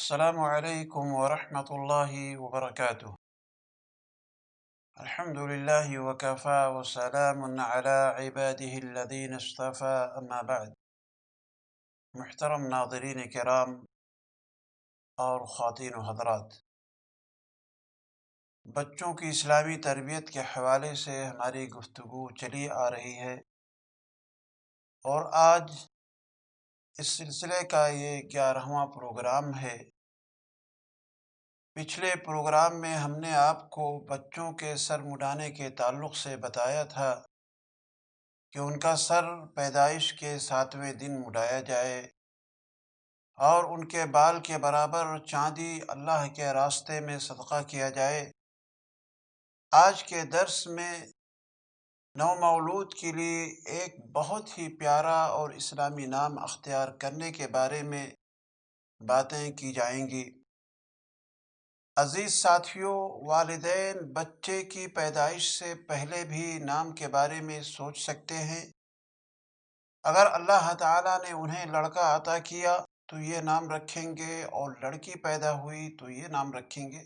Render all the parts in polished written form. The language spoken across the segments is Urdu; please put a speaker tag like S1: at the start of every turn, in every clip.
S1: السلام عليكم ورحمة الله وبركاته. الحمد لله وكفى وسلام على عباده الذين اصطفى أما بعد. محترم ناظرین کرام اور خواتین و حضرات، بچوں کی اسلامی تربیت کے حوالے سے ہماری گفتگو چلی آ رہی ہے، اور آج اس سلسلے کا یہ 11واں پروگرام ہے۔ پچھلے پروگرام میں ہم نے آپ کو بچوں کے سر مڈانے کے تعلق سے بتایا تھا کہ ان کا سر پیدائش کے 7ویں دن مڈایا جائے اور ان کے بال کے برابر چاندی اللہ کے راستے میں صدقہ کیا جائے۔ آج کے درس میں نو مولود کے لیے ایک بہت ہی پیارا اور اسلامی نام اختیار کرنے کے بارے میں باتیں کی جائیں گی۔ عزیز ساتھیوں، والدین بچے کی پیدائش سے پہلے بھی نام کے بارے میں سوچ سکتے ہیں۔ اگر اللہ تعالیٰ نے انہیں لڑکا عطا کیا تو یہ نام رکھیں گے، اور لڑکی پیدا ہوئی تو یہ نام رکھیں گے۔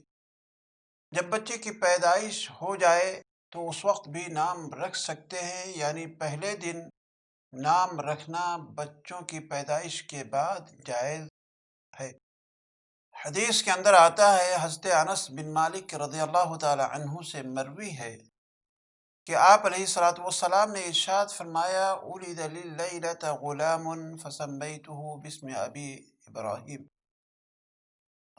S1: جب بچے کی پیدائش ہو جائے تو اس وقت بھی نام رکھ سکتے ہیں، یعنی پہلے دن نام رکھنا بچوں کی پیدائش کے بعد جائز ہے۔ حدیث کے اندر آتا ہے، حضرت انس بن مالک رضی اللہ تعالی عنہ سے مروی ہے کہ آپ علیہ الصلوۃ والسلام نے ارشاد فرمایا، ولد لللیلۃ غلام فسمیتہ باسم ابی ابراہیم۔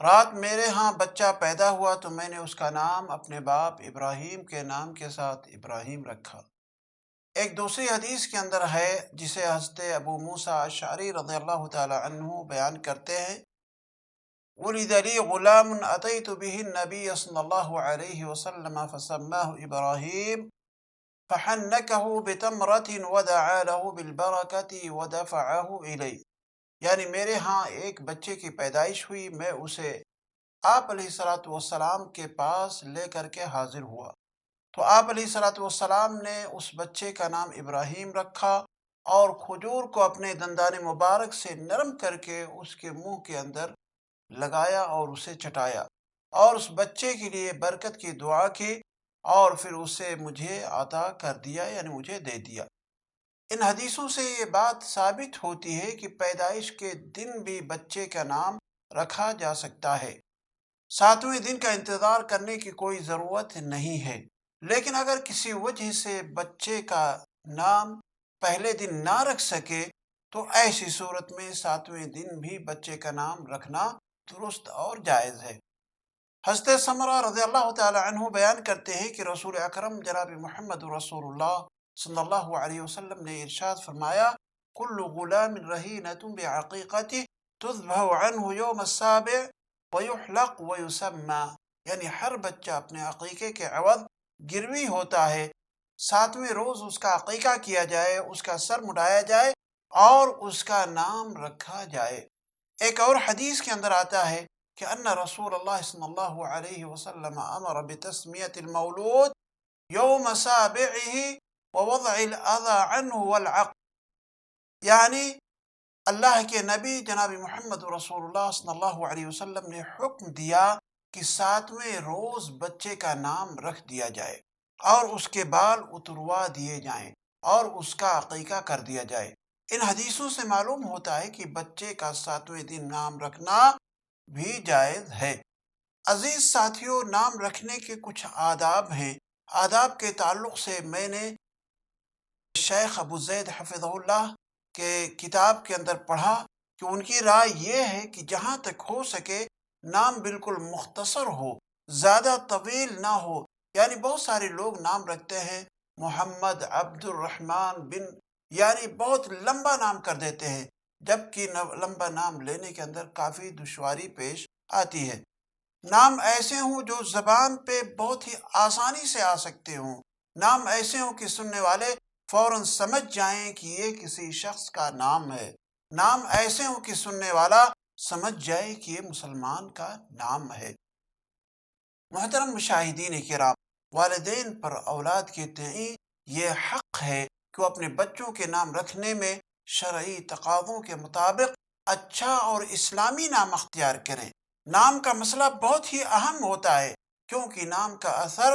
S1: رات میرے ہاں بچہ پیدا ہوا تو میں نے اس کا نام اپنے باپ ابراہیم کے نام کے ساتھ ابراہیم رکھا۔ ایک دوسری حدیث کے اندر ہے جسے حضرت ابو موسیٰ اشعری رضی اللہ تعالی عنہ بیان کرتے ہیں، ولد لی غلام اتیت به النبی صلی اللہ علیہ وسلم فسماه ابراہیم فحنکه بتمرة ودعا له بالبرکة ودفعه الی۔ یعنی میرے ہاں ایک بچے کی پیدائش ہوئی، میں اسے آپ علیہ الصلوۃ والسلام کے پاس لے کر کے حاضر ہوا تو آپ علیہ الصلوۃ والسلام نے اس بچے کا نام ابراہیم رکھا، اور کھجور کو اپنے دندان مبارک سے نرم کر کے اس کے منہ کے اندر لگایا اور اسے چٹایا، اور اس بچے کے لیے برکت کی دعا کی، اور پھر اسے مجھے عطا کر دیا، یعنی مجھے دے دیا۔ ان حدیثوں سے یہ بات ثابت ہوتی ہے کہ پیدائش کے دن بھی بچے کا نام رکھا جا سکتا ہے، 7ویں دن کا انتظار کرنے کی کوئی ضرورت نہیں ہے۔ لیکن اگر کسی وجہ سے بچے کا نام پہلے دن نہ رکھ سکے تو ایسی صورت میں 7ویں دن بھی بچے کا نام رکھنا درست اور جائز ہے۔ حضرت سمرہ رضی اللہ تعالی عنہ بیان کرتے ہیں کہ رسول اکرم جناب محمد رسول اللہ صلی اللہ علیہ وسلم نے ارشاد فرمایا، کل غلام رہینۃ بعقیقتہ تذبح عنہ یوم السابع ویحلق ویسمى۔ یعنی ہر بچہ اپنے عقیقے کے عوض گروی ہوتا ہے، 7ویں روز اس کا عقیقہ کیا جائے، اس کا سر مڈایا جائے اور اس کا نام رکھا جائے۔ ایک اور حدیث کے اندر آتا ہے کہ ان رسول اللہ صلی اللہ علیہ وسلم امر بتسمیت المولود یوم سابعہ ووضع الاذى عنہ والعقد۔ یعنی اللہ کے نبی جناب محمد رسول اللہ صلی اللہ علیہ وسلم نے حکم دیا کہ 7ویں روز بچے کا نام رکھ دیا جائے، اور اس کے بال اتروا دیے جائیں، اور اس کا عقیقہ کر دیا جائے۔ ان حدیثوں سے معلوم ہوتا ہے کہ بچے کا 7ویں دن نام رکھنا بھی جائز ہے۔ عزیز ساتھیوں، نام رکھنے کے کچھ آداب ہیں۔ آداب کے تعلق سے میں نے شیخ ابو زید حفظہ اللہ کے کتاب کے اندر پڑھا کہ ان کی رائے یہ ہے کہ جہاں تک ہو سکے نام بالکل مختصر ہو، زیادہ طویل نہ ہو۔ یعنی بہت سارے لوگ نام رکھتے ہیں محمد عبد الرحمن بن، یعنی بہت لمبا نام کر دیتے ہیں، جبکہ لمبا نام لینے کے اندر کافی دشواری پیش آتی ہے۔ نام ایسے ہوں جو زبان پہ بہت ہی آسانی سے آ سکتے ہوں، نام ایسے ہوں کہ سننے والے فوراً سمجھ جائیں کہ یہ کسی شخص کا نام ہے، نام ایسے ہوں کہ سننے والا سمجھ جائے کہ یہ مسلمان کا نام ہے۔ محترم مشاہدین کرام، والدین پر اولاد کے تئیں یہ حق ہے کہ وہ اپنے بچوں کے نام رکھنے میں شرعی تقاضوں کے مطابق اچھا اور اسلامی نام اختیار کریں۔ نام کا مسئلہ بہت ہی اہم ہوتا ہے، کیونکہ نام کا اثر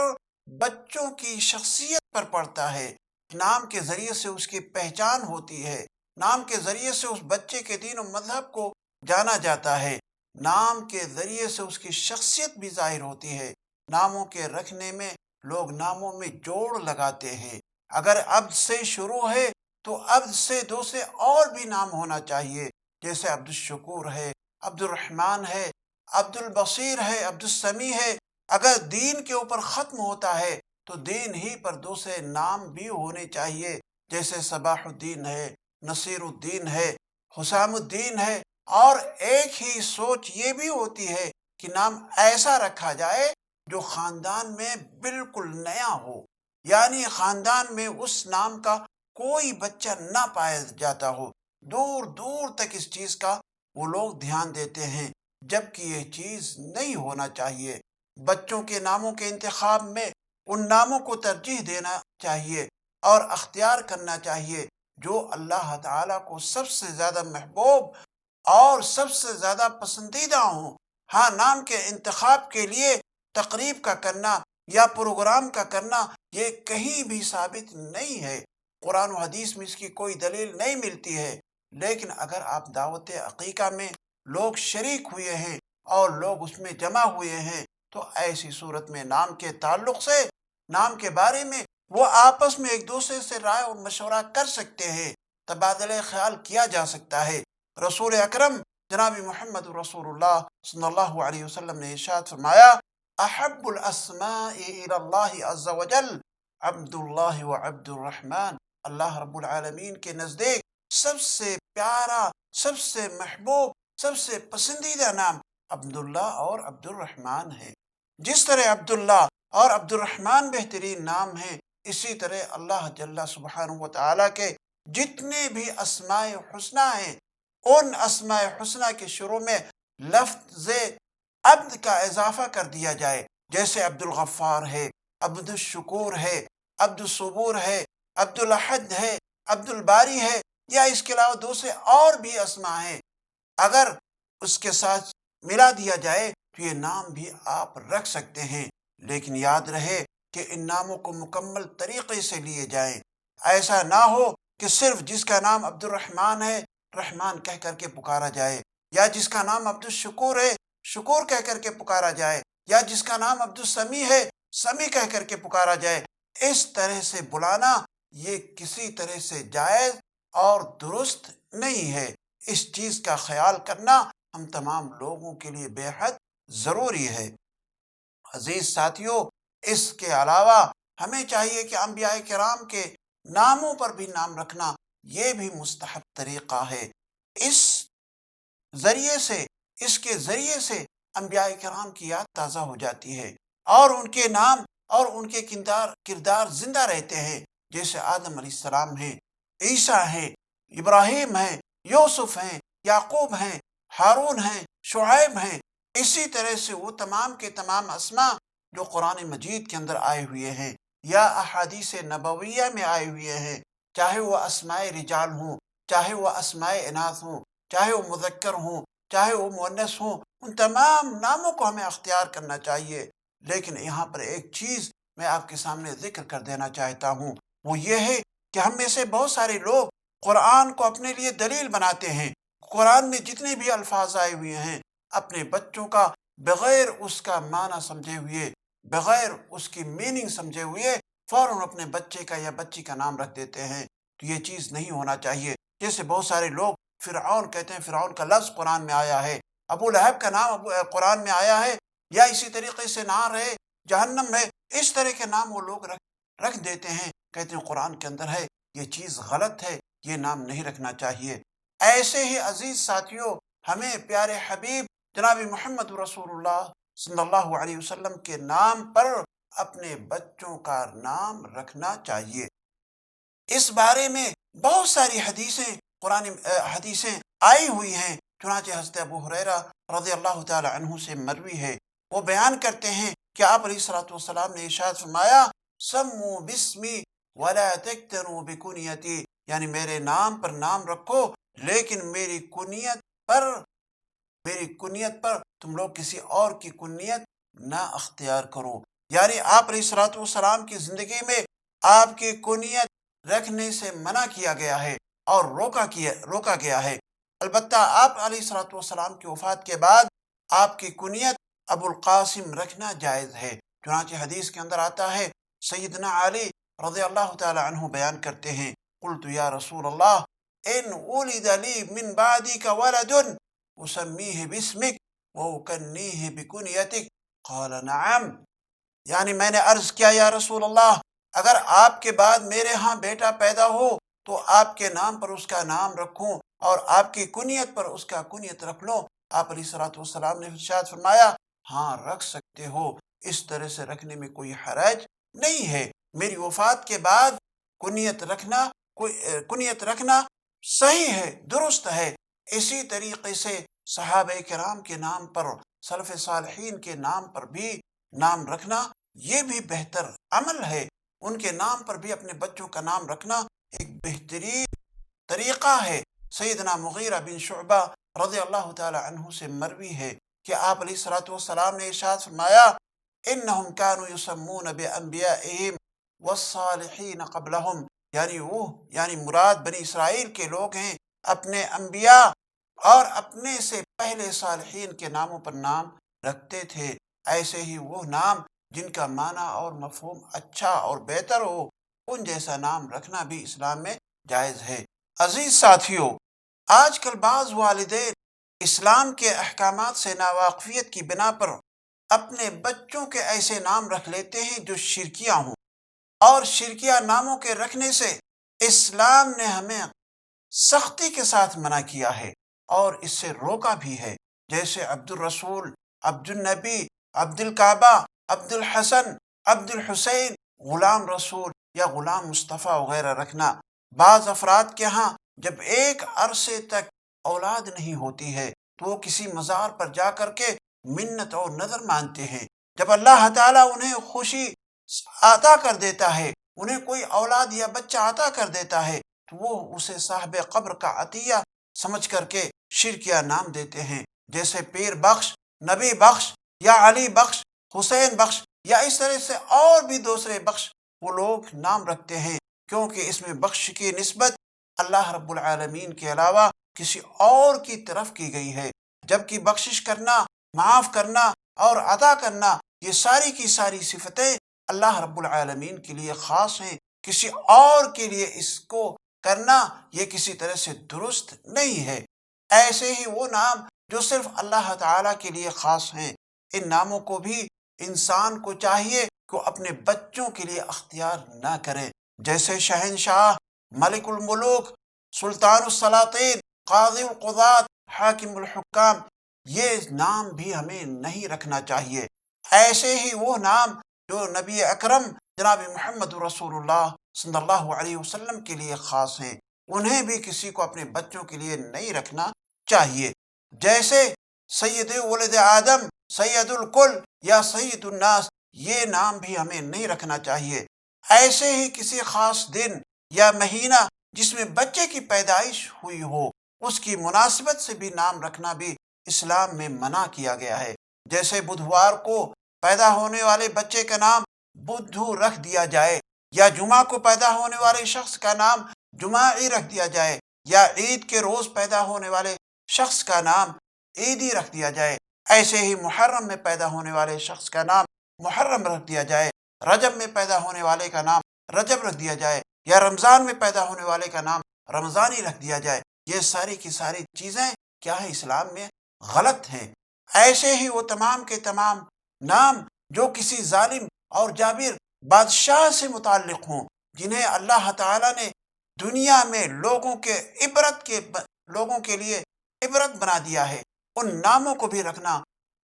S1: بچوں کی شخصیت پر پڑتا ہے۔ نام کے ذریعے سے اس کی پہچان ہوتی ہے، نام کے ذریعے سے اس بچے کے دین و مذہب کو جانا جاتا ہے، نام کے ذریعے سے اس کی شخصیت بھی ظاہر ہوتی ہے۔ ناموں کے رکھنے میں لوگ ناموں میں جوڑ لگاتے ہیں۔ اگر عبد سے شروع ہے تو عبد سے دوسرے اور بھی نام ہونا چاہیے، جیسے عبد الشکور ہے، عبد الرحمن ہے، عبد البصیر ہے، عبد السمیع ہے۔ اگر دین کے اوپر ختم ہوتا ہے تو دین ہی پر دوسرے نام بھی ہونے چاہیے، جیسے صباح الدین ہے، نصیر الدین ہے، حسام الدین ہے۔ اور ایک ہی سوچ یہ بھی ہوتی ہے کہ نام ایسا رکھا جائے جو خاندان میں بالکل نیا ہو، یعنی خاندان میں اس نام کا کوئی بچہ نہ پایا جاتا ہو۔ دور دور تک اس چیز کا وہ لوگ دھیان دیتے ہیں، جبکہ یہ چیز نہیں ہونا چاہیے۔ بچوں کے ناموں کے انتخاب میں ان ناموں کو ترجیح دینا چاہیے اور اختیار کرنا چاہیے جو اللہ تعالیٰ کو سب سے زیادہ محبوب اور سب سے زیادہ پسندیدہ ہوں۔ ہاں، نام کے انتخاب کے لیے تقریب کا کرنا یا پروگرام کا کرنا یہ کہیں بھی ثابت نہیں ہے، قرآن و حدیث میں اس کی کوئی دلیل نہیں ملتی ہے۔ لیکن اگر آپ دعوت عقیقہ میں لوگ شریک ہوئے ہیں اور لوگ اس میں جمع ہوئے ہیں تو ایسی صورت میں نام کے تعلق سے، نام کے بارے میں وہ آپس میں ایک دوسرے سے رائے اور مشورہ کر سکتے ہیں، تبادلہ خیال کیا جا سکتا ہے۔ رسول اکرم جناب محمد رسول اللہ صلی اللہ علیہ وسلم نے ارشاد فرمایا، احب الاسماء الى اللہ عز وجل عبد اللہ و عبد الرحمن۔ اللہ رب العالمین کے نزدیک سب سے پیارا، سب سے محبوب، سب سے پسندیدہ نام عبداللہ اور عبد الرحمن ہے۔ جس طرح عبداللہ اور عبد الرحمن بہترین نام ہیں، اسی طرح اللہ جل سبحانہ و تعالیٰ کے جتنے بھی اسماء حسنہ ہیں، ان اسماء حسنہ کے شروع میں لفظ عبد کا اضافہ کر دیا جائے، جیسے عبد الغفار ہے، عبد الشکور ہے، عبد الصبور ہے، عبد الاحد ہے، عبد الباری ہے، یا اس کے علاوہ دوسرے اور بھی اسماء ہیں۔ اگر اس کے ساتھ ملا دیا جائے تو یہ نام بھی آپ رکھ سکتے ہیں، لیکن یاد رہے کہ ان ناموں کو مکمل طریقے سے لیے جائیں۔ ایسا نہ ہو کہ صرف جس کا نام عبد الرحمن ہے رحمان کہہ کر کے پکارا جائے، یا جس کا نام عبد الشکور ہے شکور کہہ کر کے پکارا جائے، یا جس کا نام عبد السمیع ہے سمیع کہہ کر کے پکارا جائے۔ اس طرح سے بلانا یہ کسی طرح سے جائز اور درست نہیں ہے۔ اس چیز کا خیال کرنا ہم تمام لوگوں کے لیے بے حد ضروری ہے۔ عزیز ساتھیوں، اس کے علاوہ ہمیں چاہیے کہ انبیاء کرام کے ناموں پر بھی نام رکھنا یہ بھی مستحب طریقہ ہے۔ اس اس کے ذریعے سے انبیاء کرام کی یاد تازہ ہو جاتی ہے اور ان کے نام اور ان کے کردار زندہ رہتے ہیں، جیسے آدم علیہ السلام ہیں، عیسیٰ ہیں، ابراہیم ہیں، یوسف ہیں، یعقوب ہیں، ہارون ہیں، شعیب ہیں۔ اسی طرح سے وہ تمام کے تمام اسماء جو قرآن مجید کے اندر آئے ہوئے ہیں یا احادیث نبویہ میں آئے ہوئے ہیں، چاہے وہ اسماء رجال ہوں، چاہے وہ اسماء اناث ہوں، چاہے وہ مذکر ہوں، چاہے وہ مؤنث ہوں، ان تمام ناموں کو ہمیں اختیار کرنا چاہیے۔ لیکن یہاں پر ایک چیز میں آپ کے سامنے ذکر کر دینا چاہتا ہوں، وہ یہ ہے کہ ہم میں سے بہت سارے لوگ قرآن کو اپنے لیے دلیل بناتے ہیں۔ قرآن میں جتنے بھی الفاظ آئے ہوئے ہیں اپنے بچوں کا بغیر اس کا معنی سمجھے ہوئے، بغیر اس کی میننگ سمجھے ہوئے فوراً اپنے بچے کا یا بچی کا نام رکھ دیتے ہیں، تو یہ چیز نہیں ہونا چاہیے۔ جیسے بہت سارے لوگ فرعون کہتے ہیں، فرعون کا لفظ قرآن میں آیا ہے، ابو لہب کا نام قرآن میں آیا ہے، یا اسی طریقے سے نار ہے، جہنم ہے، اس طرح کے نام وہ لوگ رکھ دیتے ہیں، کہتے ہیں قرآن کے اندر ہے۔ یہ چیز غلط ہے، یہ نام نہیں رکھنا چاہیے۔ ایسے ہی عزیز ساتھیوں، ہمیں پیارے حبیب جناب محمد رسول اللہ صلی اللہ علیہ وسلم کے نام پر اپنے بچوں کا نام رکھنا چاہیے۔ اس بارے میں بہت ساری حدیثیں آئی ہوئی ہیں، چنانچہ حضرت ابو ہریرہ رضی اللہ تعالی عنہ سے مروی ہے۔ وہ بیان کرتے ہیں کہ آپ علیہ الصلوۃ والسلام نے ارشاد فرمایا، سموا باسمی ولا تکتنوا بکنیتی، یعنی میرے نام پر نام رکھو لیکن میری کنیت پر تم لوگ کسی اور کی کنیت نہ اختیار کرو۔ یعنی آپ علیہ الصلوۃ والسلام کی زندگی میں آپ کی کنیت رکھنے سے منع کیا گیا ہے اور روکا گیا ہے۔ البتہ آپ علیہ الصلوۃ والسلام کی وفات کے بعد آپ کی کنیت ابو القاسم رکھنا جائز ہے۔ چنانچہ حدیث کے اندر آتا ہے، سیدنا علی رضی اللہ تعالی عنہ بیان کرتے ہیں، قلت یا رسول اللہ ان ولد لی من بعدک ولد اسمیہ باسمک وکنیہ بکنیتک قال نعم۔ یعنی میں نے عرض کیا، یا رسول اللہ، اگر آپ کے بعد میرے ہاں بیٹا پیدا ہو تو آپ کے نام پر اس کا نام رکھوں اور آپ کی کنیت پر اس کا کنیت رکھ لوں۔ آپ علیہ الصلوۃ والسلام نے ارشاد فرمایا، ہاں رکھ سکتے ہو، اس طرح سے رکھنے میں کوئی حرج نہیں ہے۔ میری وفات کے بعد کنیت رکھنا صحیح ہے، درست ہے۔ اسی طریقے سے صحابہ کرام کے نام پر، سلف صالحین کے نام پر بھی نام رکھنا یہ بھی بہتر عمل ہے۔ ان کے نام پر بھی اپنے بچوں کا نام رکھنا ایک بہترین طریقہ ہے۔ سیدنا مغیرہ بن شعبہ رضی اللہ تعالی عنہ سے مروی ہے کہ آپ علیہ الصلوۃ والسلام نے ارشاد فرمایا، انہم کانوا یسمون بانبیائہم والصالحین قبلہم، یعنی مراد بنی اسرائیل کے لوگ ہیں، اپنے انبیاء اور اپنے سے پہلے صالحین کے ناموں پر نام رکھتے تھے۔ ایسے ہی وہ نام جن کا معنی اور مفہوم اچھا اور بہتر ہو، ان جیسا نام رکھنا بھی اسلام میں جائز ہے۔ عزیز ساتھیو، آج کل بعض والدین اسلام کے احکامات سے ناواقفیت کی بنا پر اپنے بچوں کے ایسے نام رکھ لیتے ہیں جو شرکیہ ہوں، اور شرکیہ ناموں کے رکھنے سے اسلام نے ہمیں سختی کے ساتھ منع کیا ہے اور اس سے روکا بھی ہے، جیسے عبد الرسول، عبد النبی، عبد الکعبہ، عبد الحسن، عبد الحسین، غلام رسول یا غلام مصطفیٰ وغیرہ رکھنا۔ بعض افراد کے ہاں جب ایک عرصے تک اولاد نہیں ہوتی ہے تو وہ کسی مزار پر جا کر کے منت اور نظر مانتے ہیں۔ جب اللہ تعالیٰ انہیں خوشی عطا کر دیتا ہے، انہیں کوئی اولاد یا بچہ عطا کر دیتا ہے، تو وہ اسے صاحب قبر کا عطیہ سمجھ کر کے شرکیہ نام دیتے ہیں، جیسے پیر بخش، نبی بخش یا علی بخش، حسین بخش یا اس طرح سے اور بھی دوسرے بخش وہ لوگ نام رکھتے ہیں، کیونکہ اس میں بخش کی نسبت اللہ رب العالمین کے علاوہ کسی اور کی طرف کی گئی ہے، جبکہ بخشش کرنا، معاف کرنا اور عطا کرنا، یہ ساری کی ساری صفتیں اللہ رب العالمین کے لیے خاص ہیں۔ کسی اور کے لیے اس کو کرنا یہ کسی طرح سے درست نہیں ہے۔ ایسے ہی وہ نام جو صرف اللہ تعالیٰ کے لیے خاص ہیں، ان ناموں کو بھی انسان کو چاہیے کہ وہ اپنے بچوں کے لیے اختیار نہ کرے، جیسے شہنشاہ، ملک الملوک، سلطان السلاطین، قاضی القضات، حاکم الحکام، یہ نام بھی ہمیں نہیں رکھنا چاہیے۔ ایسے ہی وہ نام جو نبی اکرم جناب محمد رسول اللہ صلی اللہ علیہ وسلم کے لیے خاص ہیں، انہیں بھی کسی کو اپنے بچوں کے لیے نہیں رکھنا چاہیے، جیسے سید ولد آدم، سید الکل یا سید الناس، یہ نام بھی ہمیں نہیں رکھنا چاہیے۔ ایسے ہی کسی خاص دن یا مہینہ جس میں بچے کی پیدائش ہوئی ہو، اس کی مناسبت سے بھی نام رکھنا بھی اسلام میں منع کیا گیا ہے، جیسے بدھوار کو پیدا ہونے والے بچے کا نام بدھو رکھ دیا جائے، یا جمعہ کو پیدا ہونے والے شخص کا نام جمعی رکھ دیا جائے، یا عید کے روز پیدا ہونے والے شخص کا نام عیدی رکھ دیا جائے۔ ایسے ہی محرم میں پیدا ہونے والے شخص کا نام محرم رکھ دیا جائے، رجب میں پیدا ہونے والے کا نام رجب رکھ دیا جائے، یا رمضان میں پیدا ہونے والے کا نام رمضانی رکھ دیا جائے۔ یہ ساری کی ساری چیزیں کیا ہے، اسلام میں غلط ہیں۔ ایسے ہی وہ تمام کے تمام نام جو کسی ظالم اور جابر بادشاہ سے متعلق ہوں، جنہیں اللہ تعالیٰ نے دنیا میں لوگوں کے لیے عبرت بنا دیا ہے، ان ناموں کو بھی رکھنا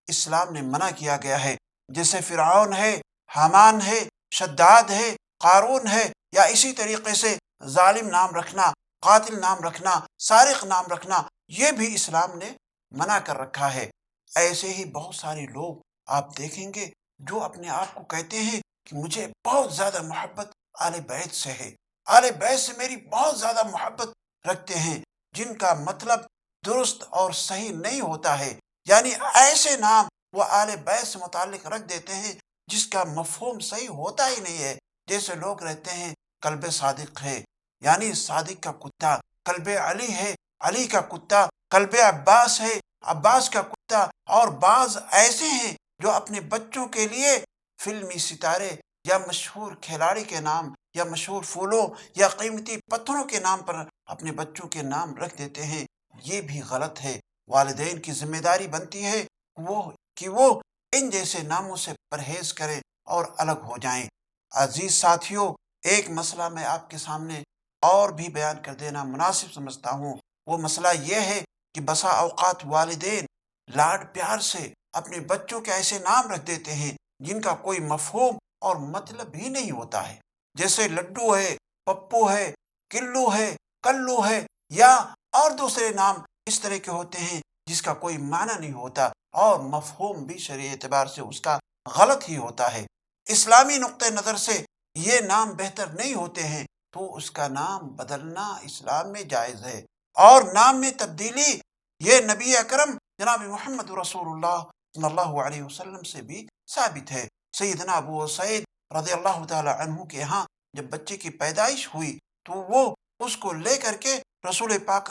S1: اسلام نے منع کیا گیا ہے، جیسے فرعون ہے، حامان ہے، شداد ہے، قارون ہے، یا اسی طریقے سے ظالم نام رکھنا، قاتل نام رکھنا، سارق نام رکھنا، یہ بھی اسلام نے منع کر رکھا ہے۔ ایسے ہی بہت سارے لوگ آپ دیکھیں گے جو اپنے آپ کو کہتے ہیں کہ مجھے بہت زیادہ محبت آل بیت سے ہے، آل بیت سے میری بہت زیادہ محبت رکھتے ہیں، جن کا مطلب درست اور صحیح نہیں ہوتا ہے۔ یعنی ایسے نام وہ آل بیت سے متعلق رکھ دیتے ہیں جس کا مفہوم صحیح ہوتا ہی نہیں ہے. جیسے لوگ رہتے ہیں کلب صادق ہے یعنی صادق کا کتا، کلب علی ہے علی کا کتا، کلب عباس ہے عباس کا کتا. اور بعض ایسے ہیں جو اپنے بچوں کے لیے فلمی ستارے یا مشہور کھلاڑی کے نام یا مشہور پھولوں یا قیمتی پتھروں کے نام پر اپنے بچوں کے نام رکھ دیتے ہیں. یہ بھی غلط ہے. والدین کی ذمہ داری بنتی ہے وہ کہ وہ ان جیسے ناموں سے پرہیز کریں اور الگ ہو جائیں. عزیز ساتھیوں، ایک مسئلہ میں آپ کے سامنے اور بھی بیان کر دینا مناسب سمجھتا ہوں. وہ مسئلہ یہ ہے کہ بسا اوقات والدین لاڈ پیار سے اپنے بچوں کے ایسے نام رکھ دیتے ہیں جن کا کوئی مفہوم اور مطلب ہی نہیں ہوتا ہے. جیسے لڈو ہے، پپو ہے، کلو ہے، کلو ہے یا اور دوسرے نام اس طرح کے ہوتے ہیں جس کا کوئی معنی نہیں ہوتا اور مفہوم بھی شرعی اعتبار سے اس کا غلط ہی ہوتا ہے. اسلامی نقطہ نظر سے یہ نام بہتر نہیں ہوتے ہیں تو اس کا نام بدلنا اسلام میں جائز ہے. اور نام میں تبدیلی یہ نبی اکرم جناب محمد رسول اللہ صلی اللہ علیہ وسلم سے بھی ثابت ہے. سیدنا ابو سعید رضی اللہ تعالی عنہ کے ہاں جب بچے کی پیدائش ہوئی تو وہ اس کو لے کر کے رسول پاک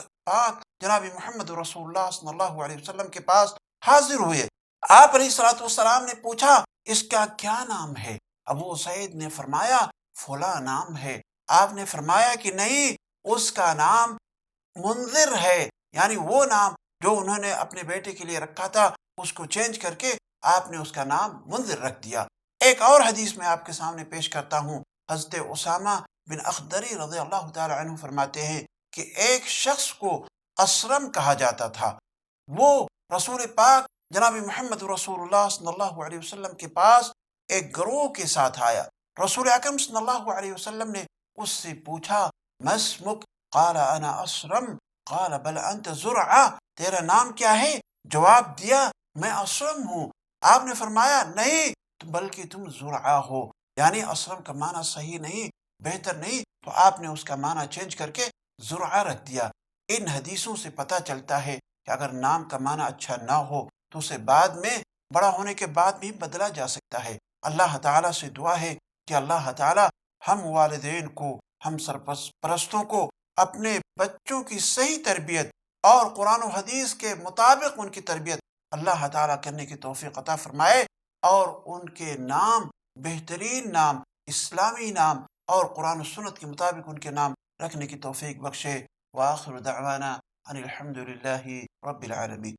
S1: جناب محمد رسول اللہ صلی اللہ علیہ وسلم کے پاس حاضر ہوئے. آپ علیہ الصلوۃ والسلام نے پوچھا اس کا کیا نام ہے؟ ابو سعید نے فرمایا فلاں نام ہے. آپ نے فرمایا کہ نہیں، اس کا نام منذر ہے. یعنی وہ نام جو انہوں نے اپنے بیٹے کے لیے رکھا تھا اس کو چینج کر کے آپ نے اس کا نام منذر رکھ دیا. ایک اور حدیث میں آپ کے سامنے پیش کرتا ہوں. حضرت اسامہ بن اخدری رضی اللہ تعالی عنہ فرماتے ہیں کہ ایک شخص کو اسرم کہا جاتا تھا. وہ رسول پاک جناب محمد رسول اللہ صلی اللہ علیہ وسلم کے پاس ایک گروہ کے ساتھ آیا. رسول اکرم صلی اللہ علیہ وسلم نے اس سے پوچھا ما اسمک؟ قال انا اسرم. قال بل انت زرعہ. تیرا نام کیا ہے؟ جواب دیا میں اسرم ہوں. آپ نے فرمایا نہیں بلکہ تم زرعہ ہو. یعنی اسرم کا معنی صحیح نہیں، بہتر نہیں، تو آپ نے اس کا معنی چینج کر کے زرعہ رکھ دیا. ان حدیثوں سے پتہ چلتا ہے کہ اگر نام کا معنی اچھا نہ ہو تو اسے بعد میں بڑا ہونے کے بعد بھی بدلا جا سکتا ہے. اللہ تعالیٰ سے دعا ہے کہ اللہ تعالیٰ ہم والدین کو، ہم سرپرستوں کو اپنے بچوں کی صحیح تربیت اور قرآن و حدیث کے مطابق ان کی تربیت اللہ تعالیٰ کرنے کی توفیق عطا فرمائے اور ان کے نام بہترین نام، اسلامی نام اور قرآن و سنت کے مطابق ان کے نام رکھنے کی توفیق بخشے. وآخر دعوانا ان الحمد للہ رب العالمین.